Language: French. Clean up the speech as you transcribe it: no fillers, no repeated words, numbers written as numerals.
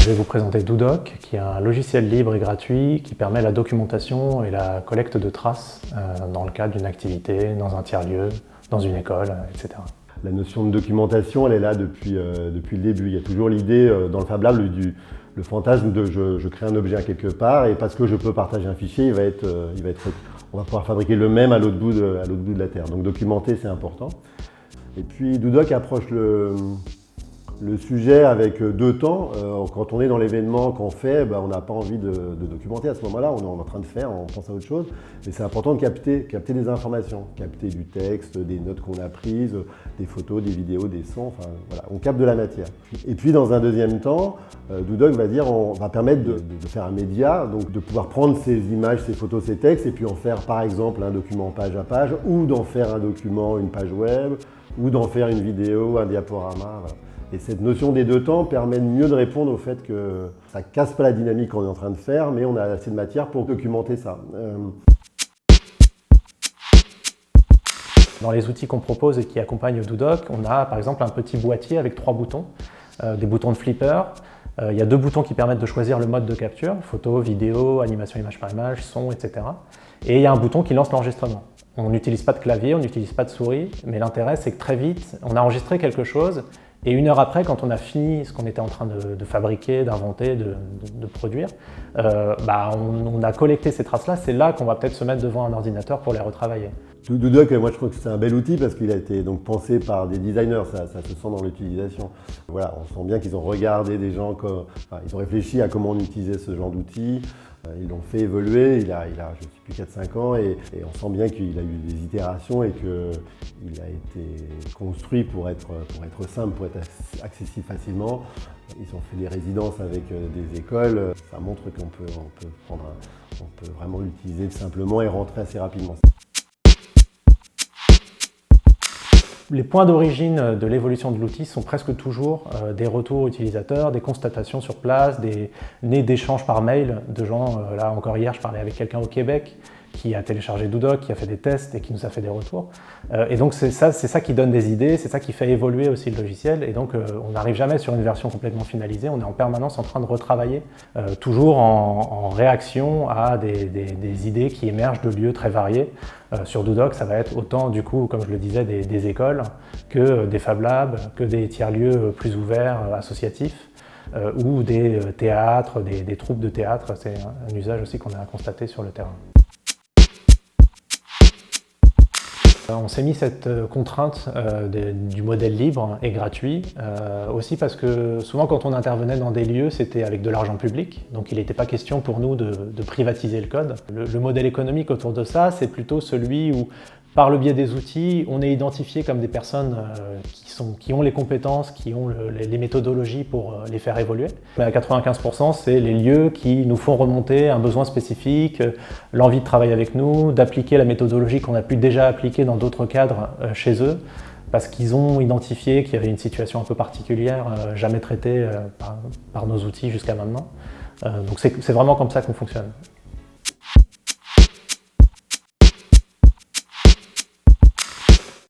Je vais vous présenter Dodoc, qui est un logiciel libre et gratuit qui permet la documentation et la collecte de traces dans le cadre d'une activité, dans un tiers-lieu, dans une école, etc. La notion de documentation, elle est là depuis le début. Il y a toujours l'idée dans le Fab Lab, le fantasme de je crée un objet à quelque part et parce que je peux partager un fichier, on va pouvoir fabriquer le même à l'autre bout de la Terre. Donc documenter, c'est important. Et puis Dodoc approche le sujet avec deux temps. Quand on est dans l'événement qu'on fait, on n'a pas envie de documenter à ce moment-là, on est en train de faire, on pense à autre chose. Mais c'est important de capter des informations, capter du texte, des notes qu'on a prises, des photos, des vidéos, des sons, enfin voilà, on capte de la matière. Et puis dans un deuxième temps, Dodoc va permettre de faire un média, donc de pouvoir prendre ces images, ces photos, ces textes, et puis en faire par exemple un document page à page, ou d'en faire un document, une page web, ou d'en faire une vidéo, un diaporama. Voilà. Et cette notion des deux temps permet de mieux de répondre au fait que ça ne casse pas la dynamique qu'on est en train de faire, mais on a assez de matière pour documenter ça. Dans les outils qu'on propose et qui accompagnent Dodoc, on a par exemple un petit boîtier avec 3 boutons, des boutons de flipper. Il y a 2 boutons qui permettent de choisir le mode de capture, photo, vidéo, animation image par image, son, etc. Et il y a un bouton qui lance l'enregistrement. On n'utilise pas de clavier, on n'utilise pas de souris, mais l'intérêt c'est que très vite, on a enregistré quelque chose. Et 1 heure après, quand on a fini ce qu'on était en train de fabriquer, d'inventer, de produire, on a collecté ces traces-là, c'est là qu'on va peut-être se mettre devant un ordinateur pour les retravailler. Dodoc, moi je trouve que c'est un bel outil parce qu'il a été donc pensé par des designers, ça se sent dans l'utilisation. Voilà, on sent bien qu'ils ont regardé des gens, ils ont réfléchi à comment on utilisait ce genre d'outils. Ils l'ont fait évoluer, il a je ne sais plus 4-5 ans et on sent bien qu'il a eu des itérations et qu'il a été construit pour être simple, pour être accessible facilement. Ils ont fait des résidences avec des écoles, ça montre qu'on peut vraiment l'utiliser simplement et rentrer assez rapidement. Les points d'origine de l'évolution de l'outil sont presque toujours des retours utilisateurs, des constatations sur place, nés d'échanges par mail de gens. Là encore hier, je parlais avec quelqu'un au Québec qui a téléchargé Dodoc, qui a fait des tests et qui nous a fait des retours. Et donc c'est ça qui donne des idées, c'est ça qui fait évoluer aussi le logiciel. Et donc on n'arrive jamais sur une version complètement finalisée, on est en permanence en train de retravailler, toujours en réaction à des idées qui émergent de lieux très variés. Sur Dodoc, ça va être autant, du coup, comme je le disais, des écoles que des Fab Labs, que des tiers-lieux plus ouverts, associatifs, ou des théâtres, des troupes de théâtre. C'est un usage aussi qu'on a constaté sur le terrain. On s'est mis cette contrainte du modèle libre et gratuit, aussi parce que souvent quand on intervenait dans des lieux, c'était avec de l'argent public, donc il n'était pas question pour nous de privatiser le code. Le modèle économique autour de ça, c'est plutôt celui où, par le biais des outils, on est identifié comme des personnes qui ont les compétences, qui ont les méthodologies pour les faire évoluer. Mais à 95%, c'est les lieux qui nous font remonter un besoin spécifique, l'envie de travailler avec nous, d'appliquer la méthodologie qu'on a pu déjà appliquer dans d'autres cadres chez eux, parce qu'ils ont identifié qu'il y avait une situation un peu particulière, jamais traitée par nos outils jusqu'à maintenant. Donc c'est vraiment comme ça qu'on fonctionne.